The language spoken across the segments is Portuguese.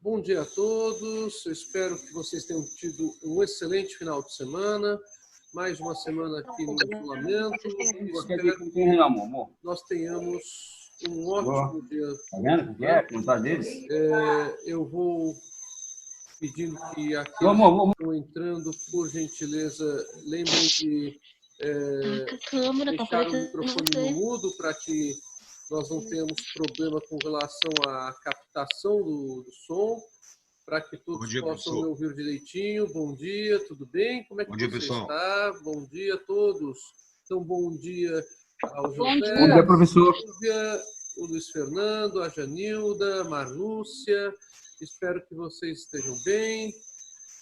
Bom dia a todos, eu espero que vocês tenham tido um excelente final de semana, mais uma semana aqui no isolamento, espero que nós tenhamos um ótimo dia. Tá vendo o que é? Vontade deles? Eu vou pedindo que aqueles que estão entrando, por gentileza, lembrem de deixar o microfone no mudo para que nós não tenhamos problema com relação à captação do som, para que todos possam me ouvir direitinho. Bom dia, tudo bem? Como é que você está? Bom dia a todos. Então, bom dia ao José, Bom dia, professor. o Luiz Fernando, a Janilda, a Marlúcia. Espero que vocês estejam bem.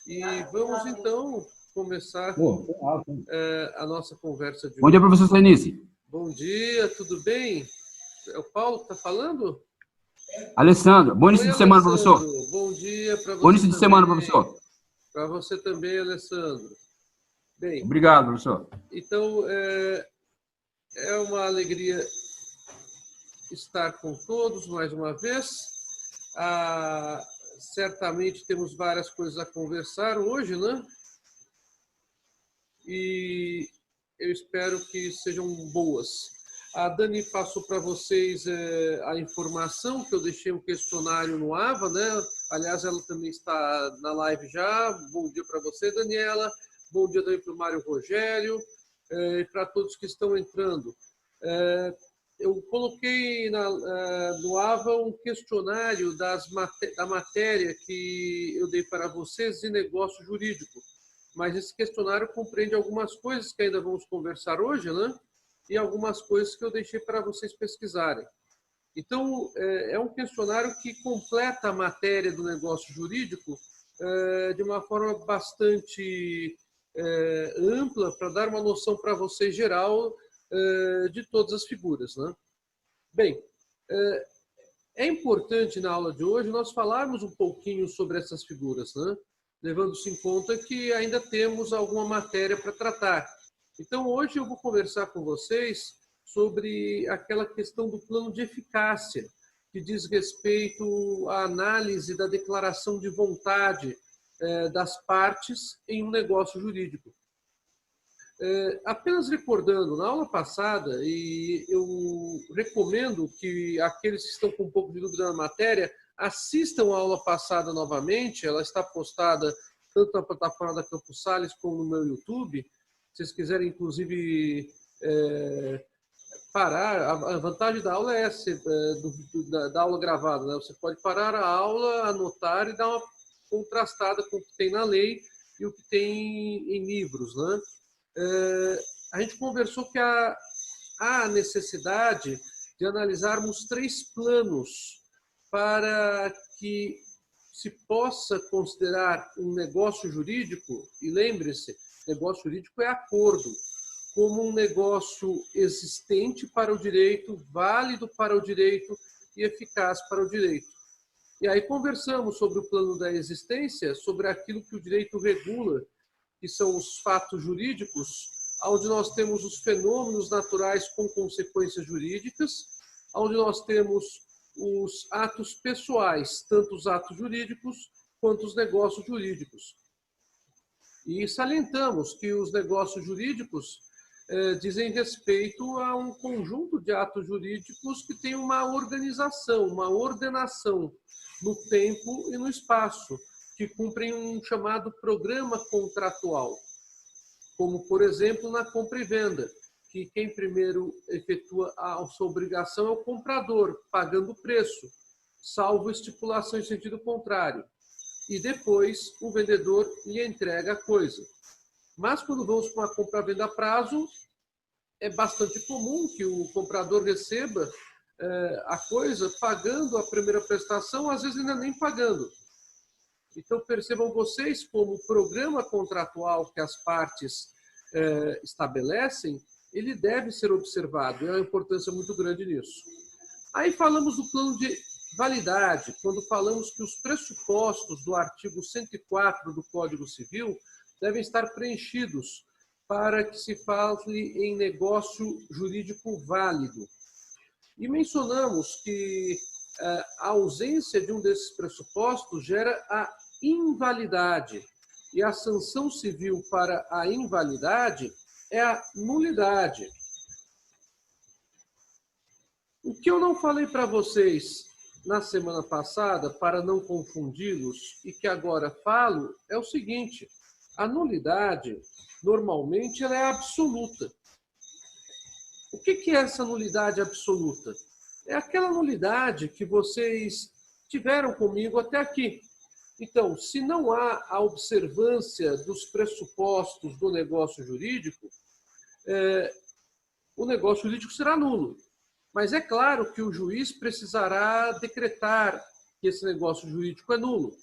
E vamos, então, começar a nossa conversa de hoje. Bom dia, professor Sainice. Bom dia, tudo bem? É o Paulo que está falando? Alessandro, bom início de semana, professor. Bom dia para você. Bom início de semana, professor. Para você também, Alessandro. Bem, obrigado, professor. Então, é uma alegria estar com todos mais uma vez. Certamente temos várias coisas a conversar hoje, né? E eu espero que sejam boas. A Dani passou para vocês a informação que eu deixei um questionário no AVA, né? Aliás, ela também está na live já. Bom dia para você, Daniela. Bom dia também para o Mário Rogério e para todos que estão entrando. Eu coloquei no AVA um questionário da matéria que eu dei para vocês de negócio jurídico. Mas esse questionário compreende algumas coisas que ainda vamos conversar hoje, né? E algumas coisas que eu deixei para vocês pesquisarem. Então, é um questionário que completa a matéria do negócio jurídico de uma forma bastante ampla, para dar uma noção para vocês geral de todas as figuras, né? Bem, é importante na aula de hoje nós falarmos um pouquinho sobre essas figuras, né? Levando-se em conta que ainda temos alguma matéria para tratar. Então, hoje eu vou conversar com vocês sobre aquela questão do plano de eficácia, que diz respeito à análise da declaração de vontade das partes em um negócio jurídico. Apenas recordando, na aula passada, e eu recomendo que aqueles que estão com um pouco de dúvida na matéria assistam a aula passada novamente, ela está postada tanto na plataforma da Campus Sales como no meu YouTube. Se vocês quiserem, inclusive, parar, a vantagem da aula é essa, da aula gravada, né? Você pode parar a aula, anotar e dar uma contrastada com o que tem na lei e o que tem em livros, né? A gente conversou que há necessidade de analisarmos 3 planos para que se possa considerar um negócio jurídico, e lembre-se, negócio jurídico é acordo, como um negócio existente para o direito, válido para o direito e eficaz para o direito. E aí conversamos sobre o plano da existência, sobre aquilo que o direito regula, que são os fatos jurídicos, onde nós temos os fenômenos naturais com consequências jurídicas, onde nós temos os atos pessoais, tanto os atos jurídicos quanto os negócios jurídicos. E salientamos que os negócios jurídicos dizem respeito a um conjunto de atos jurídicos que tem uma organização, uma ordenação no tempo e no espaço, que cumprem um chamado programa contratual, como, por exemplo, na compra e venda, que quem primeiro efetua a sua obrigação é o comprador, pagando o preço, salvo estipulação em sentido contrário. E depois o vendedor lhe entrega a coisa. Mas quando vamos para uma compra-venda a prazo, é bastante comum que o comprador receba a coisa pagando a primeira prestação, às vezes ainda nem pagando. Então percebam vocês como o programa contratual que as partes estabelecem, ele deve ser observado, é uma importância muito grande nisso. Aí falamos do plano de validade, quando falamos que os pressupostos do artigo 104 do Código Civil devem estar preenchidos para que se fale em negócio jurídico válido. E mencionamos que a ausência de um desses pressupostos gera a invalidade. E a sanção civil para a invalidade é a nulidade. O que eu não falei para vocês na semana passada, para não confundi-los, e que agora falo, é o seguinte: a nulidade, normalmente, ela é absoluta. O que é essa nulidade absoluta? É aquela nulidade que vocês tiveram comigo até aqui. Então, se não há a observância dos pressupostos do negócio jurídico, o negócio jurídico será nulo. Mas é claro que o juiz precisará decretar que esse negócio jurídico é nulo.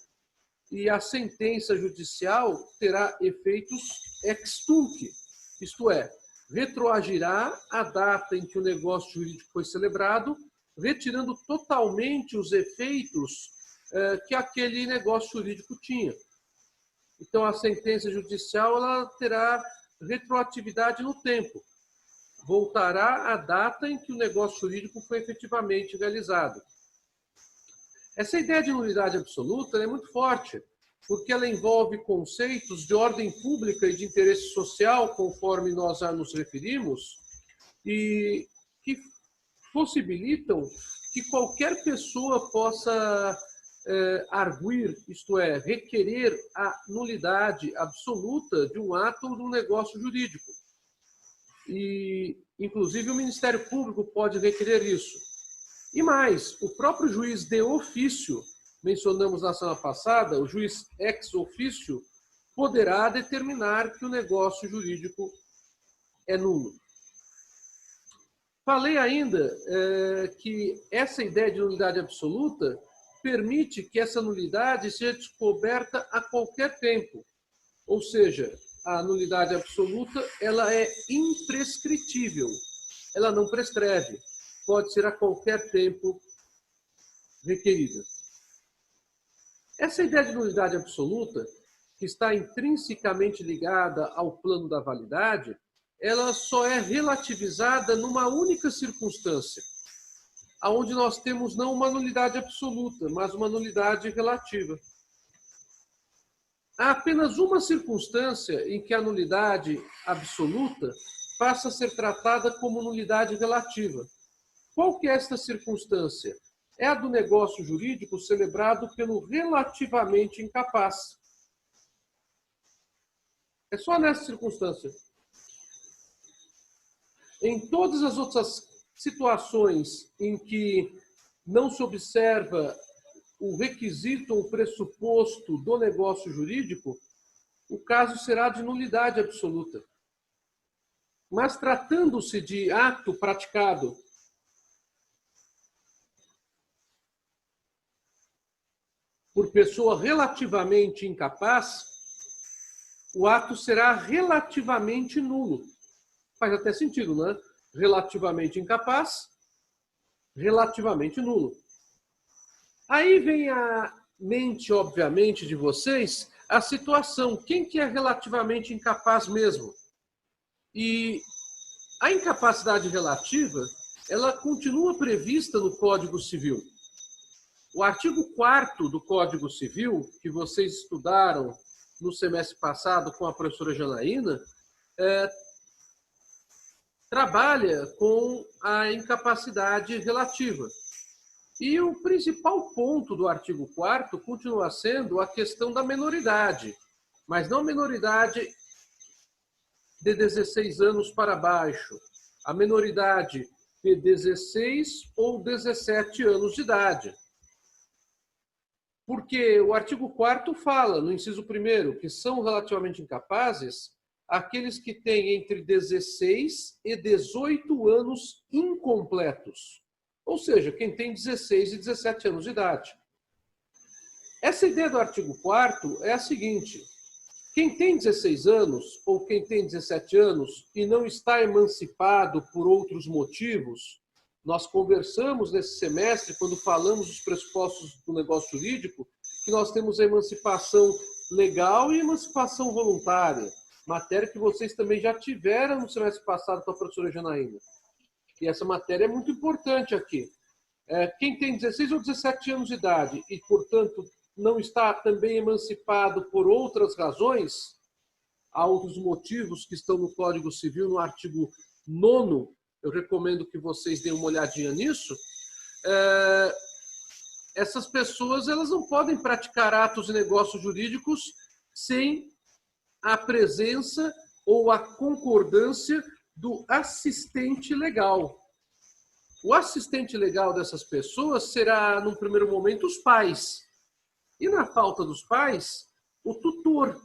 E a sentença judicial terá efeitos ex tunc, isto é, retroagirá a data em que o negócio jurídico foi celebrado, retirando totalmente os efeitos que aquele negócio jurídico tinha. Então, a sentença judicial ela terá retroatividade no tempo. Voltará à data em que o negócio jurídico foi efetivamente realizado. Essa ideia de nulidade absoluta é muito forte, porque ela envolve conceitos de ordem pública e de interesse social, conforme nós já nos referimos, e que possibilitam que qualquer pessoa possa arguir, isto é, requerer a nulidade absoluta de um ato ou de um negócio jurídico. E, inclusive, o Ministério Público pode requerer isso. E mais, o próprio juiz de ofício, mencionamos na semana passada, o juiz ex ofício, poderá determinar que o negócio jurídico é nulo. Falei ainda que essa ideia de nulidade absoluta permite que essa nulidade seja descoberta a qualquer tempo. Ou seja, a nulidade absoluta ela é imprescritível. Ela não prescreve. Pode ser a qualquer tempo requerida. Essa ideia de nulidade absoluta, que está intrinsecamente ligada ao plano da validade, ela só é relativizada numa única circunstância, onde nós temos não uma nulidade absoluta, mas uma nulidade relativa. Há apenas uma circunstância em que a nulidade absoluta passa a ser tratada como nulidade relativa. Qual que é esta circunstância? É a do negócio jurídico celebrado pelo relativamente incapaz. É só nessa circunstância. Em todas as outras situações em que não se observa o requisito ou pressuposto do negócio jurídico, o caso será de nulidade absoluta. Mas tratando-se de ato praticado por pessoa relativamente incapaz, o ato será relativamente nulo. Faz até sentido, né? Relativamente incapaz, relativamente nulo. Aí vem à mente, obviamente, de vocês, a situação. Quem que é relativamente incapaz mesmo? E a incapacidade relativa, ela continua prevista no Código Civil. O artigo 4º do Código Civil, que vocês estudaram no semestre passado com a professora Janaína, trabalha com a incapacidade relativa. E o principal ponto do artigo 4º continua sendo a questão da menoridade, mas não menoridade de 16 anos para baixo, a menoridade de 16 ou 17 anos de idade. Porque o artigo 4º fala, no inciso 1º, que são relativamente incapazes aqueles que têm entre 16 e 18 anos incompletos. Ou seja, quem tem 16 e 17 anos de idade. Essa ideia do artigo 4º é a seguinte: quem tem 16 anos ou quem tem 17 anos e não está emancipado por outros motivos, nós conversamos nesse semestre, quando falamos dos pressupostos do negócio jurídico, que nós temos a emancipação legal e emancipação voluntária, matéria que vocês também já tiveram no semestre passado com a professora Janaína. E essa matéria é muito importante aqui. Quem tem 16 ou 17 anos de idade e, portanto, não está também emancipado por outras razões, há outros motivos que estão no Código Civil, no artigo 9º, eu recomendo que vocês deem uma olhadinha nisso, essas pessoas elas não podem praticar atos e negócios jurídicos sem a presença ou a concordância do assistente legal. O assistente legal dessas pessoas será, num primeiro momento, os pais. E na falta dos pais, o tutor.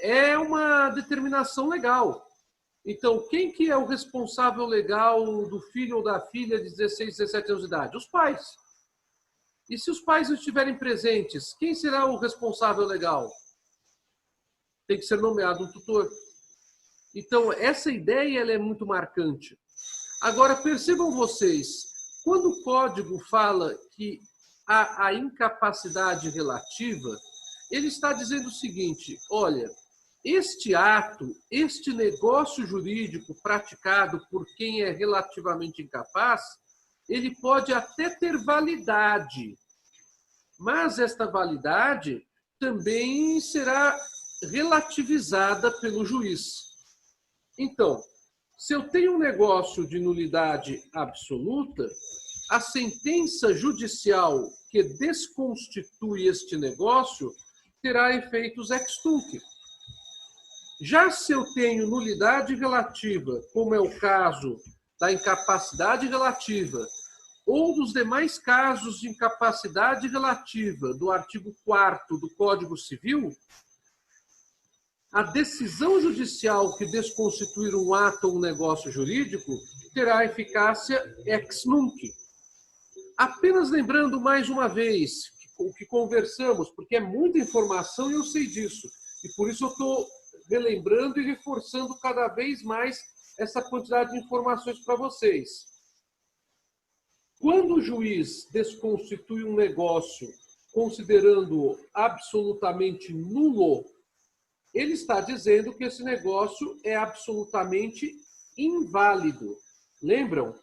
É uma determinação legal. Então, quem que é o responsável legal do filho ou da filha de 16, 17 anos de idade? Os pais. E se os pais não estiverem presentes, quem será o responsável legal? Tem que ser nomeado um tutor. Então, essa ideia ela é muito marcante. Agora, percebam vocês, quando o código fala que há a incapacidade relativa, ele está dizendo o seguinte, olha, este ato, este negócio jurídico praticado por quem é relativamente incapaz, ele pode até ter validade, mas esta validade também será relativizada pelo juiz. Então, se eu tenho um negócio de nulidade absoluta, a sentença judicial que desconstitui este negócio terá efeitos ex tunc. Já se eu tenho nulidade relativa, como é o caso da incapacidade relativa, ou dos demais casos de incapacidade relativa do artigo 4º do Código Civil, a decisão judicial que desconstituir um ato ou um negócio jurídico terá eficácia ex nunc. Apenas lembrando mais uma vez o que conversamos, porque é muita informação e eu sei disso, e por isso eu estou relembrando e reforçando cada vez mais essa quantidade de informações para vocês. Quando o juiz desconstitui um negócio considerando-o absolutamente nulo, ele está dizendo que esse negócio é absolutamente inválido. Lembram?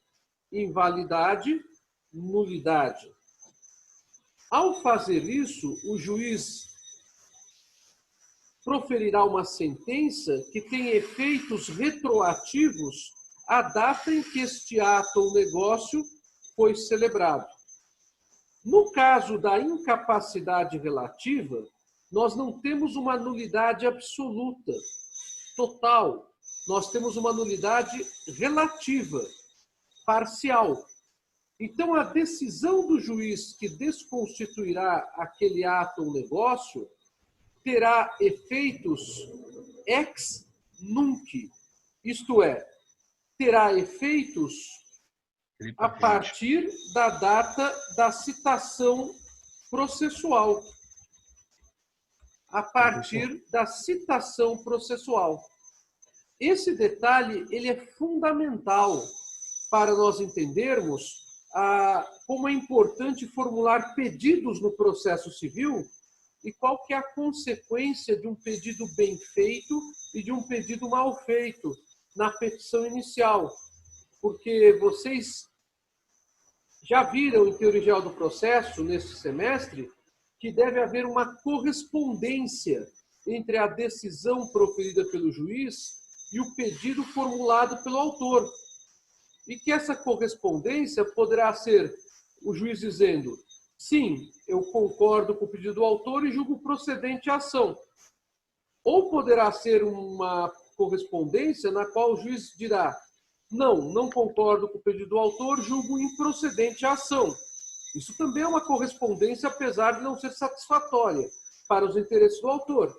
Invalidade, nulidade. Ao fazer isso, o juiz proferirá uma sentença que tem efeitos retroativos à data em que este ato ou negócio foi celebrado. No caso da incapacidade relativa, nós não temos uma nulidade absoluta, total. Nós temos uma nulidade relativa, parcial. Então, a decisão do juiz que desconstituirá aquele ato ou negócio terá efeitos ex nunc, isto é, terá efeitos a partir da data da citação processual. A partir da citação processual. Esse detalhe ele é fundamental para nós entendermos como é importante formular pedidos no processo civil e qual que é a consequência de um pedido bem feito e de um pedido mal feito na petição inicial. Porque vocês já viram em Teoria Geral do Processo, nesse semestre, que deve haver uma correspondência entre a decisão proferida pelo juiz e o pedido formulado pelo autor. E que essa correspondência poderá ser o juiz dizendo, sim, eu concordo com o pedido do autor e julgo procedente a ação. Ou poderá ser uma correspondência na qual o juiz dirá, não concordo com o pedido do autor, julgo improcedente a ação. Isso também é uma correspondência, apesar de não ser satisfatória para os interesses do autor.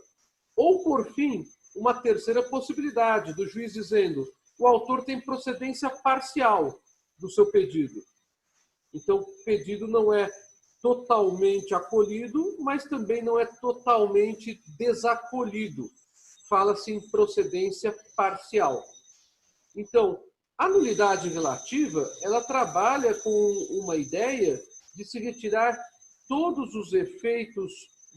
Ou, por fim, uma terceira possibilidade do juiz dizendo o autor tem procedência parcial do seu pedido. Então, o pedido não é totalmente acolhido, mas também não é totalmente desacolhido. Fala-se em procedência parcial. Então, a nulidade relativa, ela trabalha com uma ideia de se retirar todos os efeitos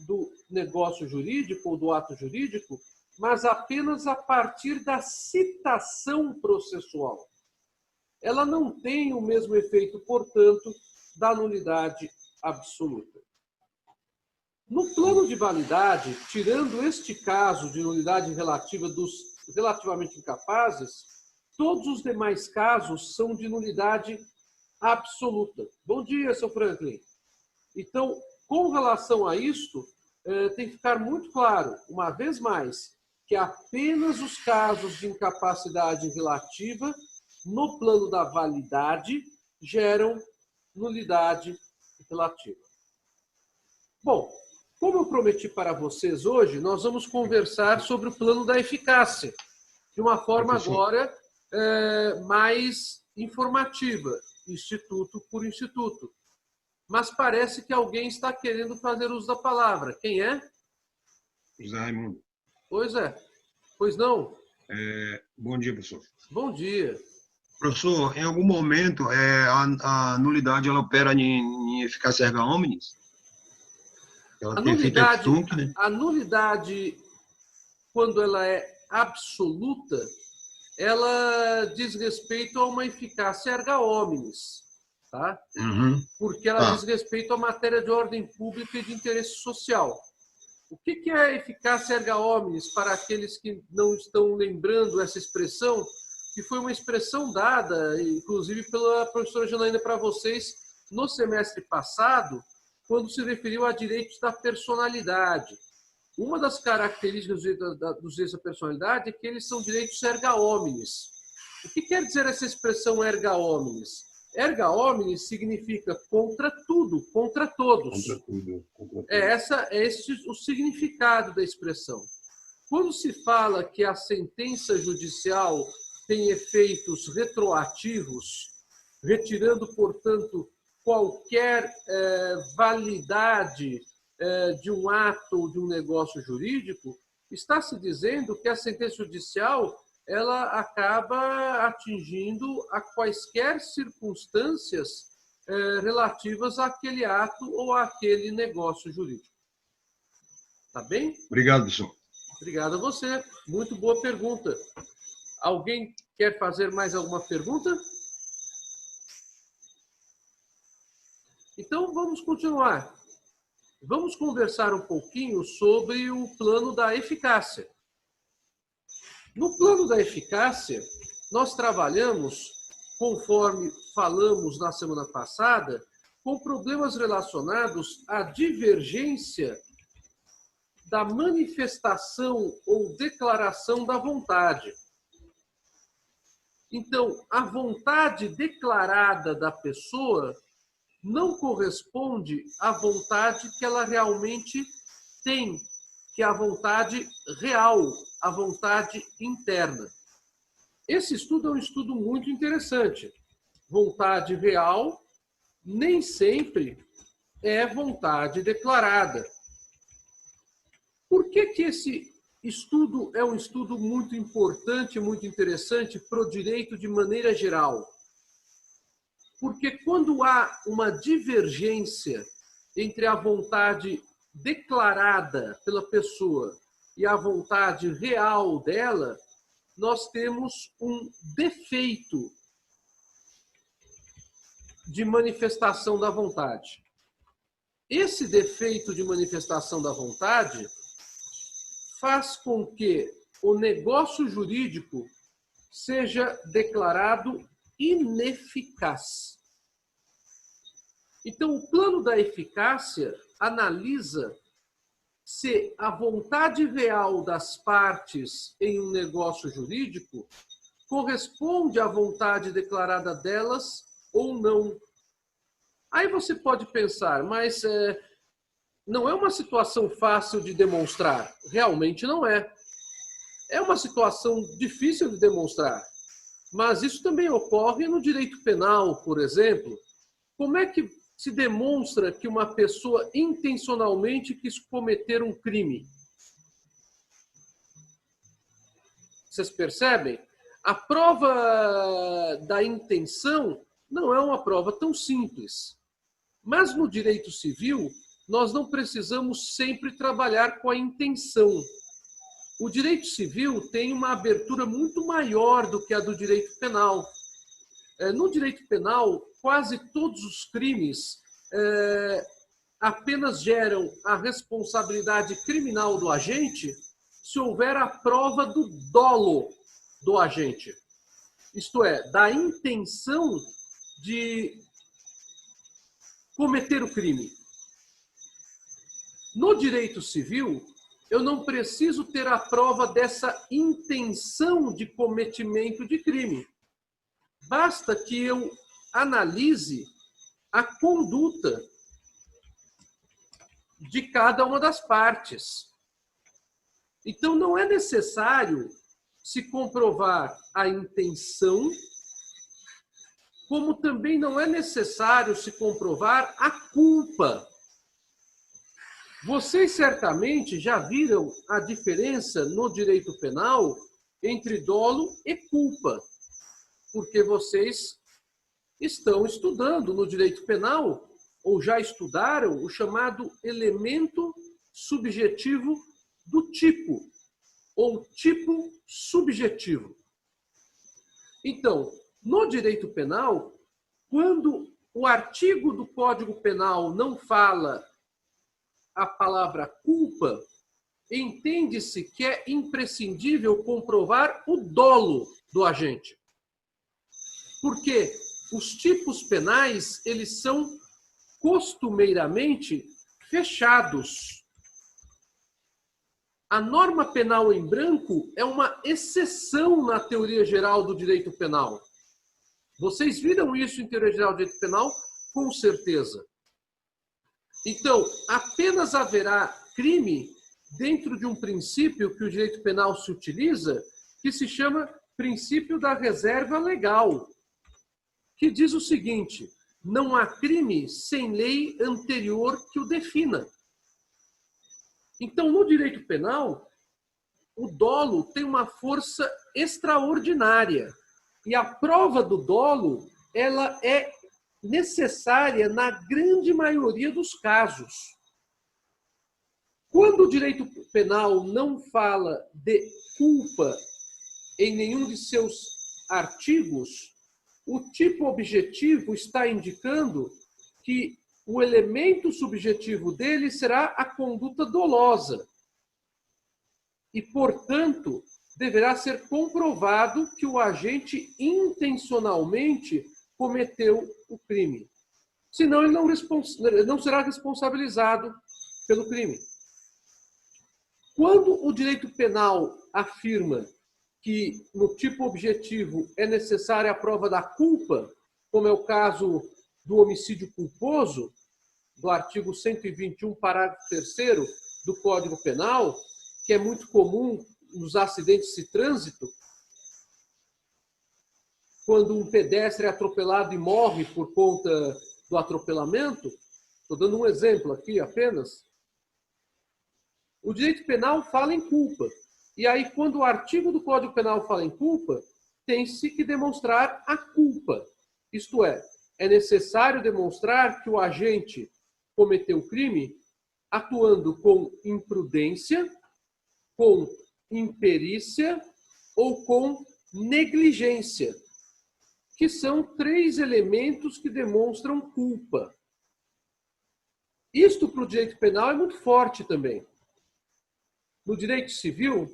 do negócio jurídico ou do ato jurídico, mas apenas a partir da citação processual. ela não tem o mesmo efeito, portanto, da nulidade absoluta. No plano de validade, tirando este caso de nulidade relativa dos relativamente incapazes, todos os demais casos são de nulidade absoluta. Bom dia, seu Franklin. Então, com relação a isto, tem que ficar muito claro, uma vez mais, que apenas os casos de incapacidade relativa no plano da validade geram nulidade relativa. Bom, como eu prometi para vocês hoje, nós vamos conversar sobre o plano da eficácia, de uma forma agora mais informativa, instituto por instituto. Mas parece que alguém está querendo fazer uso da palavra. Quem é? José Raimundo. Pois é. Pois não? Bom dia, professor. Bom dia. Professor, em algum momento a nulidade ela opera em eficácia erga omnes? Ela tem efeito ex tunc, né? A nulidade, quando ela é absoluta, ela diz respeito a uma eficácia erga omnes, tá? Uhum. Porque ela diz respeito à matéria de ordem pública e de interesse social. O que é a eficácia erga omnes para aqueles que não estão lembrando essa expressão, que foi uma expressão dada, inclusive pela professora Janaína para vocês, no semestre passado, quando se referiu a direitos da personalidade. Uma das características dos direitos da personalidade é que eles são direitos erga omnes. O que quer dizer essa expressão erga omnes? Erga omnes significa contra tudo, contra todos. Contra tudo. Esse o significado da expressão. Quando se fala que a sentença judicial tem efeitos retroativos, retirando, portanto, qualquer validade de um ato ou de um negócio jurídico, está se dizendo que a sentença judicial ela acaba atingindo a quaisquer circunstâncias relativas àquele ato ou àquele negócio jurídico. Tá bem? Obrigado, professor. Obrigado a você. Muito boa pergunta. Alguém quer fazer mais alguma pergunta? Então, vamos continuar. Vamos conversar um pouquinho sobre o plano da eficácia. No plano da eficácia, nós trabalhamos, conforme falamos na semana passada, com problemas relacionados à divergência da manifestação ou declaração da vontade. Então, a vontade declarada da pessoa não corresponde à vontade que ela realmente tem, que é a vontade real, a vontade interna. Esse estudo é um estudo muito interessante. Vontade real nem sempre é vontade declarada. Por que esse estudo é um estudo muito importante, muito interessante para o direito de maneira geral? Porque quando há uma divergência entre a vontade declarada pela pessoa e a vontade real dela, nós temos um defeito de manifestação da vontade. Esse defeito de manifestação da vontade faz com que o negócio jurídico seja declarado ineficaz. Então, o plano da eficácia analisa se a vontade real das partes em um negócio jurídico corresponde à vontade declarada delas ou não. Aí você pode pensar, mas não é uma situação fácil de demonstrar. Realmente não é. É uma situação difícil de demonstrar. Mas isso também ocorre no direito penal, por exemplo. Como é que se demonstra que uma pessoa intencionalmente quis cometer um crime? Vocês percebem? A prova da intenção não é uma prova tão simples. Mas no direito civil, nós não precisamos sempre trabalhar com a intenção. O direito civil tem uma abertura muito maior do que a do direito penal. No direito penal, quase todos os crimes apenas geram a responsabilidade criminal do agente se houver a prova do dolo do agente. Isto é, da intenção de cometer o crime. No direito civil, eu não preciso ter a prova dessa intenção de cometimento de crime. Basta que eu analise a conduta de cada uma das partes. Então, não é necessário se comprovar a intenção, como também não é necessário se comprovar a culpa. Vocês certamente já viram a diferença no direito penal entre dolo e culpa, porque vocês estão estudando no direito penal ou já estudaram o chamado elemento subjetivo do tipo, ou tipo subjetivo. Então, no direito penal, quando o artigo do Código Penal não fala a palavra culpa, entende-se que é imprescindível comprovar o dolo do agente. Porque os tipos penais, eles são costumeiramente fechados. A norma penal em branco é uma exceção na teoria geral do direito penal. Vocês viram isso em teoria geral do direito penal? Com certeza. Então, apenas haverá crime dentro de um princípio que o direito penal se utiliza, que se chama princípio da reserva legal, que diz o seguinte: não há crime sem lei anterior que o defina. Então, no direito penal, o dolo tem uma força extraordinária. E a prova do dolo, ela é necessária na grande maioria dos casos. Quando o direito penal não fala de culpa em nenhum de seus artigos, o tipo objetivo está indicando que o elemento subjetivo dele será a conduta dolosa. E, portanto, deverá ser comprovado que o agente intencionalmente cometeu o crime. Senão, ele não será responsabilizado pelo crime. Quando o direito penal afirma que no tipo objetivo é necessária a prova da culpa, como é o caso do homicídio culposo, do artigo 121, parágrafo 3º do Código Penal, que é muito comum nos acidentes de trânsito, quando um pedestre é atropelado e morre por conta do atropelamento. Estou dando um exemplo aqui apenas. O direito penal fala em culpa. E aí, quando o artigo do Código Penal fala em culpa, tem-se que demonstrar a culpa. Isto é necessário demonstrar que o agente cometeu o crime atuando com imprudência, com imperícia ou com negligência, que são 3 elementos que demonstram culpa. Isto para o direito penal é muito forte também. No direito civil,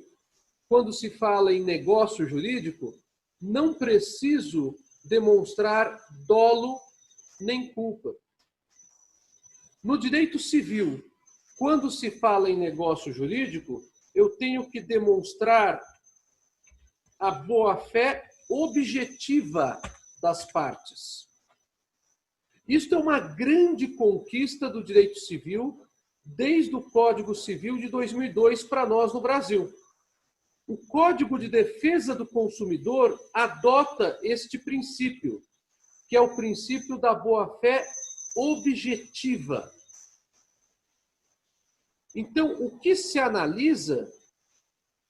quando se fala em negócio jurídico, não preciso demonstrar dolo nem culpa. No direito civil, quando se fala em negócio jurídico, eu tenho que demonstrar a boa-fé objetiva das partes. Isto é uma grande conquista do direito civil, desde o Código Civil de 2002 para nós no Brasil. O Código de Defesa do Consumidor adota este princípio, que é o princípio da boa-fé objetiva. Então, o que se analisa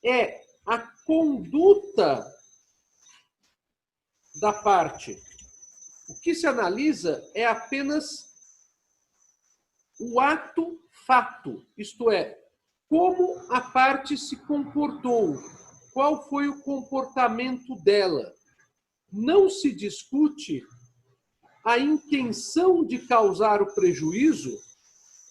é a conduta da parte. O que se analisa é apenas o ato-fato, isto é, como a parte se comportou, qual foi o comportamento dela. não se discute a intenção de causar o prejuízo,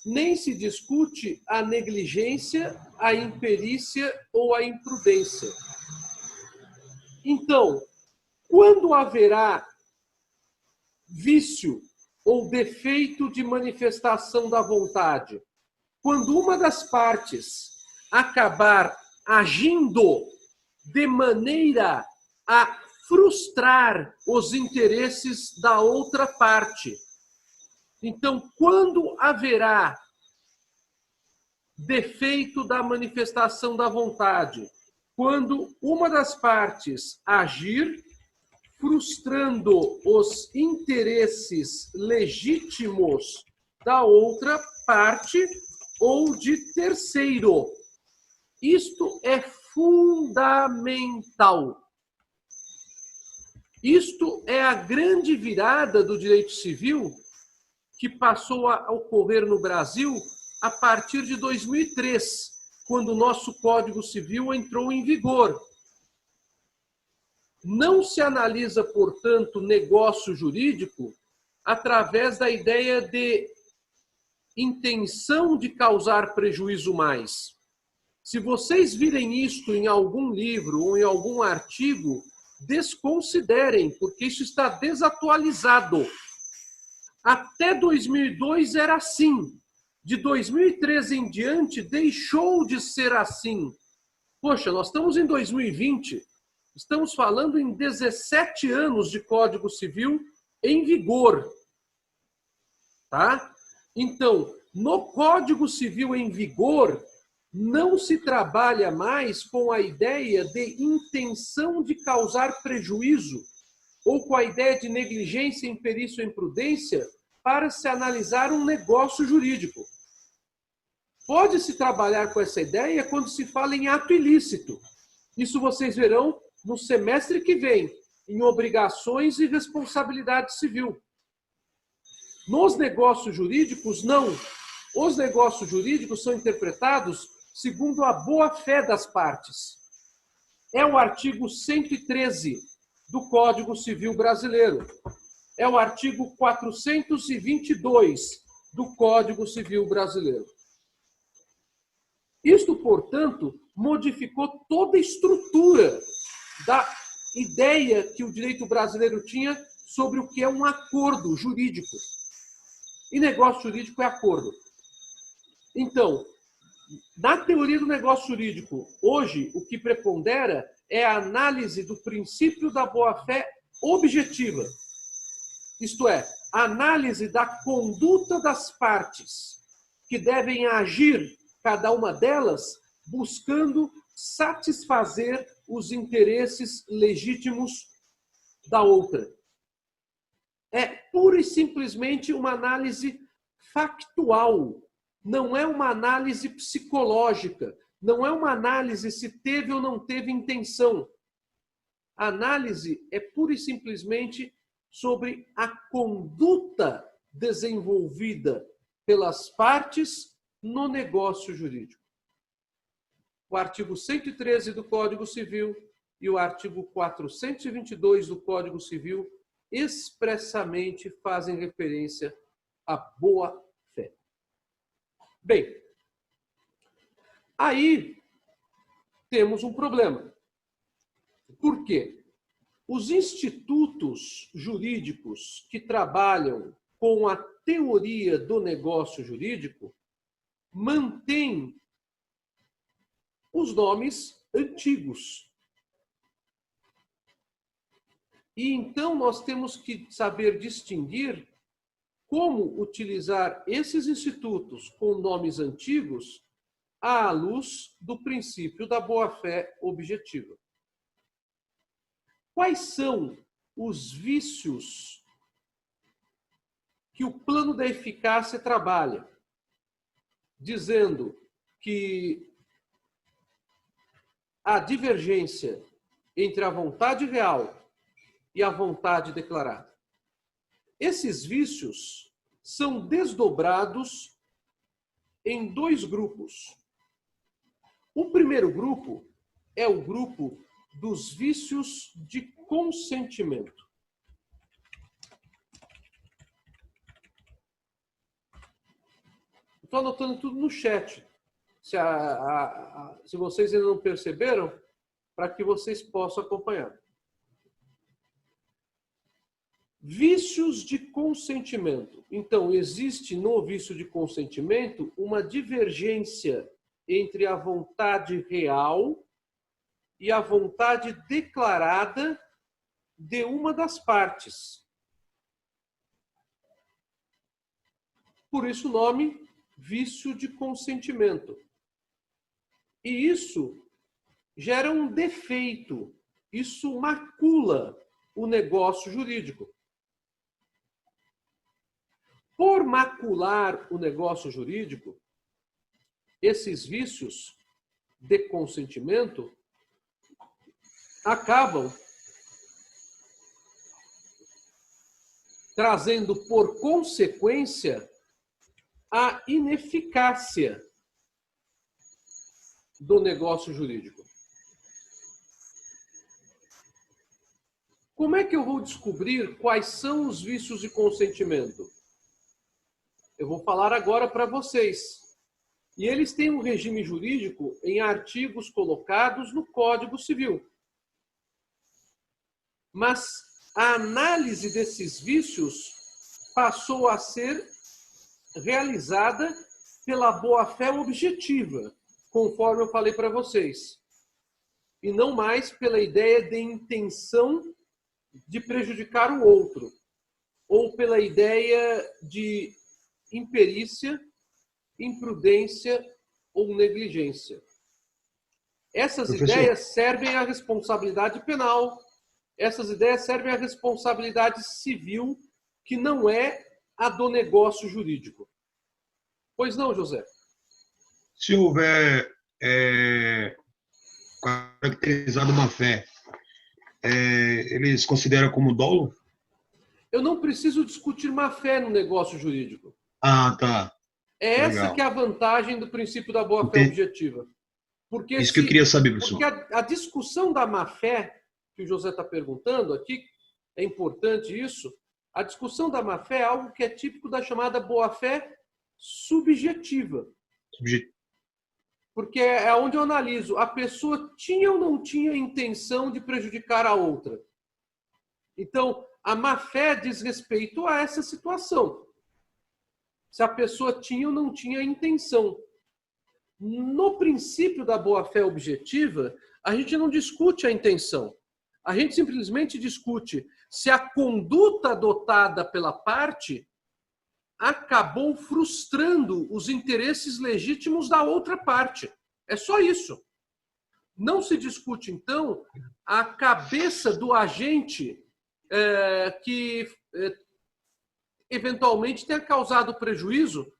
nem se discute a negligência, a imperícia ou a imprudência. Então, quando haverá vício ou defeito de manifestação da vontade? Quando uma das partes acabar agindo de maneira a frustrar os interesses da outra parte. Então, quando haverá defeito da manifestação da vontade? Quando uma das partes agir frustrando os interesses legítimos da outra parte ou de terceiro. Isto é fundamental. Isto é a grande virada do direito civil que passou a ocorrer no Brasil a partir de 2003, quando o nosso Código Civil entrou em vigor. Não se analisa, portanto, negócio jurídico através da ideia de intenção de causar prejuízo mais. Se vocês virem isto em algum livro ou em algum artigo, desconsiderem, porque isso está desatualizado. Até 2002 era assim. De 2013 em diante, deixou de ser assim. Poxa, nós estamos em 2020. Estamos falando em 17 anos de Código Civil em vigor. Tá? Então, no Código Civil em vigor, não se trabalha mais com a ideia de intenção de causar prejuízo ou com a ideia de negligência, imperícia ou imprudência para se analisar um negócio jurídico. Pode-se trabalhar com essa ideia quando se fala em ato ilícito. Isso vocês verão no semestre que vem, em obrigações e responsabilidade civil. Nos negócios jurídicos, não. Os negócios jurídicos são interpretados segundo a boa-fé das partes. É o artigo 113 do Código Civil Brasileiro. É o artigo 422 do Código Civil Brasileiro. Isto, portanto, modificou toda a estrutura da ideia que o direito brasileiro tinha sobre o que é um acordo jurídico. E negócio jurídico é acordo. Então, na teoria do negócio jurídico, hoje, o que prepondera é a análise do princípio da boa-fé objetiva. Isto é, a análise da conduta das partes, que devem agir, cada uma delas, buscando satisfazer os interesses legítimos da outra. É pura e simplesmente uma análise factual, não é uma análise psicológica, não é uma análise se teve ou não teve intenção. A análise é pura e simplesmente sobre a conduta desenvolvida pelas partes no negócio jurídico. O artigo 113 do Código Civil e o artigo 422 do Código Civil expressamente fazem referência à boa-fé. Bem, aí temos um problema. Por quê? Os institutos jurídicos que trabalham com a teoria do negócio jurídico mantêm os nomes antigos. E então nós temos que saber distinguir como utilizar esses institutos com nomes antigos à luz do princípio da boa-fé objetiva. Quais são os vícios que o plano da eficácia trabalha? Dizendo que a divergência entre a vontade real e a vontade declarada. Esses vícios são desdobrados em dois grupos. O primeiro grupo é o grupo dos vícios de consentimento. Estou anotando tudo no chat. Se vocês ainda não perceberam, para que vocês possam acompanhar. Vícios de consentimento. Então, existe no vício de consentimento uma divergência entre a vontade real e a vontade declarada de uma das partes. Por isso o nome vício de consentimento. E isso gera um defeito, isso macula o negócio jurídico. Por macular o negócio jurídico, esses vícios de consentimento acabam trazendo por consequência a ineficácia do negócio jurídico. Como é que eu vou descobrir quais são os vícios de consentimento? Eu vou falar agora para vocês. E eles têm um regime jurídico em artigos colocados no Código Civil. Mas a análise desses vícios passou a ser realizada pela boa-fé objetiva, conforme eu falei para vocês. E não mais pela ideia de intenção de prejudicar o outro, ou pela ideia de imperícia, imprudência ou negligência. Essas ideias servem à responsabilidade penal, essas ideias servem à responsabilidade civil, que não é a do negócio jurídico. Pois não, José? Se houver caracterizado uma fé, eles consideram como dolo? Eu não preciso discutir má fé no negócio jurídico. Ah, tá. É Legal. essa que é a vantagem do princípio da boa-fé objetiva. Porque isso que eu queria saber, professor. Porque a discussão da má-fé, que o José está perguntando aqui, é importante isso, a discussão da má-fé é algo que é típico da chamada boa-fé subjetiva. Porque é onde eu analiso, a pessoa tinha ou não tinha intenção de prejudicar a outra. Então, a má-fé diz respeito a essa situação. Se a pessoa tinha ou não tinha intenção. No princípio da boa-fé objetiva, a gente não discute a intenção. A gente simplesmente discute se a conduta adotada pela parte acabou frustrando os interesses legítimos da outra parte. É só isso. Não se discute, então, a cabeça do agente que eventualmente tenha causado prejuízo.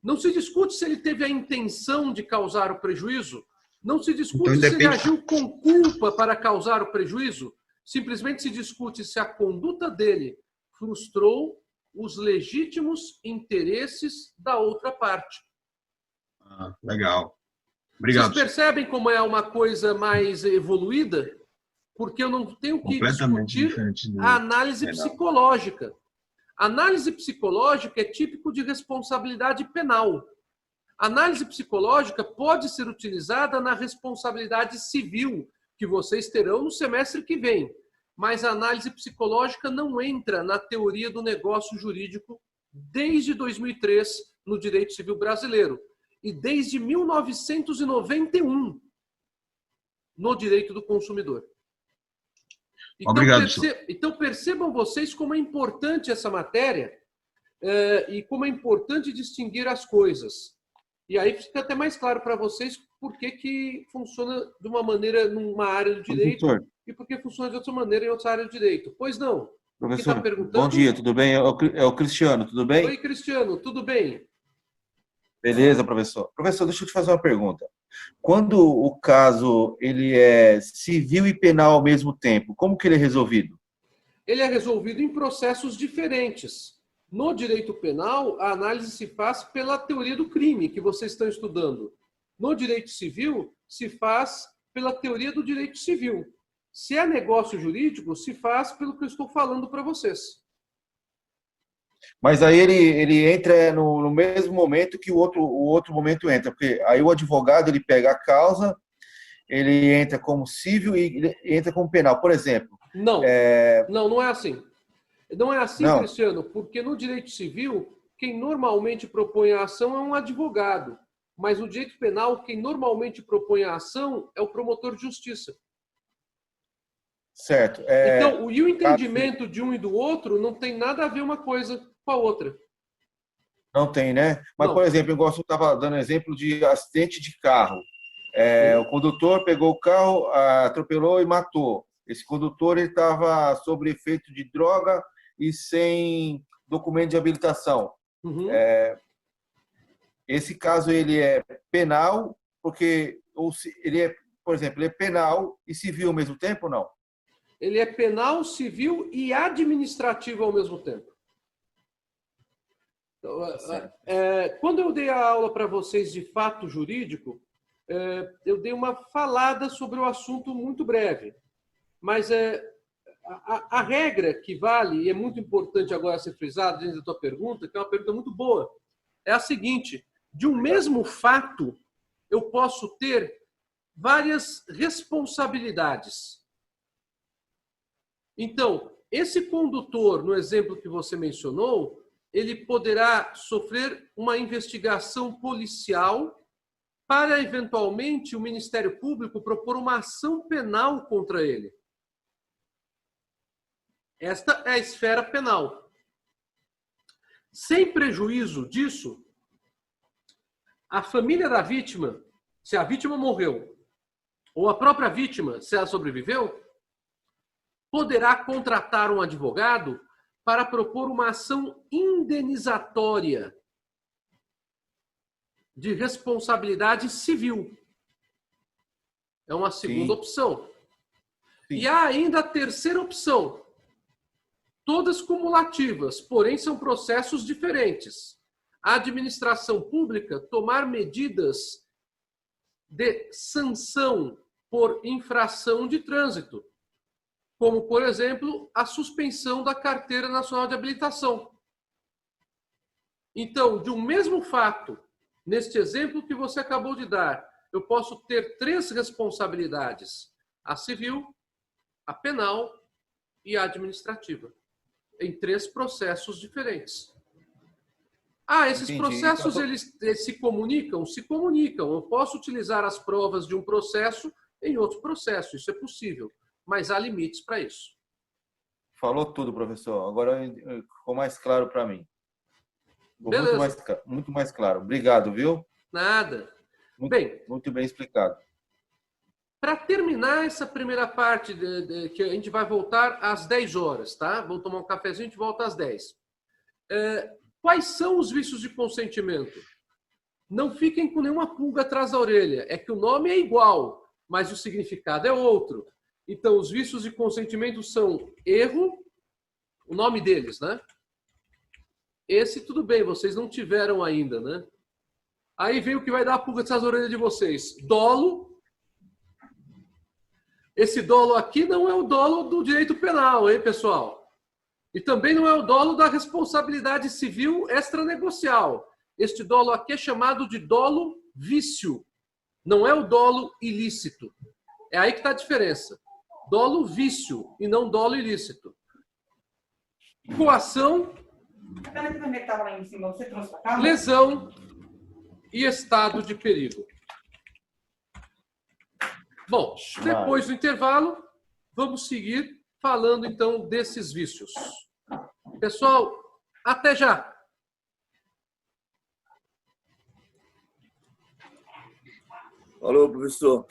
Não se discute se ele teve a intenção de causar o prejuízo. Não se discute se ele agiu com culpa para causar o prejuízo. Simplesmente se discute se a conduta dele frustrou os legítimos interesses da outra parte. Ah, legal. Obrigado. Vocês percebem como é uma coisa mais evoluída? Porque eu não tenho que discutir a análise psicológica. A análise psicológica é típico de responsabilidade penal. A análise psicológica pode ser utilizada na responsabilidade civil, que vocês terão no semestre que vem. Mas a análise psicológica não entra na teoria do negócio jurídico desde 2003 no direito civil brasileiro e desde 1991 no direito do consumidor. Então, obrigado, então percebam vocês como é importante essa matéria e como é importante distinguir as coisas. E aí fica até mais claro para vocês por que funciona de uma maneira numa área do direito e por que funciona de outra maneira em outra área do direito. Pois não? Professor, bom dia, tudo bem? É o Cristiano, tudo bem? Oi, Cristiano, tudo bem? Beleza, professor. Professor, deixa eu te fazer uma pergunta. Quando o caso ele é civil e penal ao mesmo tempo, como que ele é resolvido? Ele é resolvido em processos diferentes. No direito penal, a análise se faz pela teoria do crime que vocês estão estudando. No direito civil, se faz pela teoria do direito civil. Se é negócio jurídico, se faz pelo que eu estou falando para vocês. Mas aí ele entra no mesmo momento que o outro momento entra, porque aí o advogado ele pega a causa, ele entra como civil e ele entra como penal. Por exemplo, Não, não é assim. Não é assim, Não. Cristiano, porque no direito civil, quem normalmente propõe a ação é um advogado. Mas no direito penal, quem normalmente propõe a ação é o promotor de justiça. certo. Então, e o entendimento de um e do outro não tem nada a ver uma coisa com a outra. Não tem, né? Mas, Não. por exemplo, eu estava dando exemplo de acidente de carro. O condutor pegou o carro, atropelou e matou. Esse condutor estava sob efeito de droga e sem documento de habilitação. Uhum. Esse caso ele é penal, porque ele é, por exemplo, ele é penal e civil ao mesmo tempo ou não? Ele é penal, civil e administrativo ao mesmo tempo. Então, quando eu dei a aula para vocês de fato jurídico, eu dei uma falada sobre o assunto muito breve. Mas a regra que vale, e é muito importante agora ser frisada dentro da tua pergunta, que é uma pergunta muito boa, é a seguinte: de um mesmo fato, eu posso ter várias responsabilidades. Então, esse condutor, no exemplo que você mencionou, ele poderá sofrer uma investigação policial para, eventualmente, o Ministério Público propor uma ação penal contra ele. Esta é a esfera penal. Sem prejuízo disso, a família da vítima, se a vítima morreu, ou a própria vítima, se ela sobreviveu, poderá contratar um advogado para propor uma ação indenizatória de responsabilidade civil. É uma segunda opção. Sim. E há ainda a terceira opção. Todas cumulativas, porém são processos diferentes. A administração pública tomar medidas de sanção por infração de trânsito, como, por exemplo, a suspensão da Carteira Nacional de Habilitação. Então, de um mesmo fato, neste exemplo que você acabou de dar, eu posso ter 3 responsabilidades: a civil, a penal e a administrativa, em 3 processos diferentes. Esses Entendi. processos, Então, eles se comunicam? Se comunicam. Eu posso utilizar as provas de um processo em outro processo, isso é possível, mas há limites para isso. falou tudo, professor. Agora ficou mais claro para mim. Beleza. Muito mais claro. Obrigado, viu? Nada. Muito bem explicado. Para terminar essa primeira parte, que a gente vai voltar às 10 horas, tá? Vamos tomar um cafezinho e a gente volta às 10. Quais são os vícios de consentimento? Não fiquem com nenhuma pulga atrás da orelha. É que o nome é igual, mas o significado é outro. Então, os vícios de consentimento são erro, o nome deles, né? Esse, tudo bem, vocês não tiveram ainda, né? Aí vem o que vai dar a pulga atrás da orelha de vocês. Dolo. Esse dolo aqui não é o dolo do direito penal, hein, pessoal? E também não é o dolo da responsabilidade civil extranegocial. Este dolo aqui é chamado de dolo vício. Não é o dolo ilícito. É aí que está a diferença. Dolo vício e não dolo ilícito. Coação, lesão e estado de perigo. Bom, depois do intervalo, vamos seguir falando então desses vícios. Pessoal, até já! Falou, professor.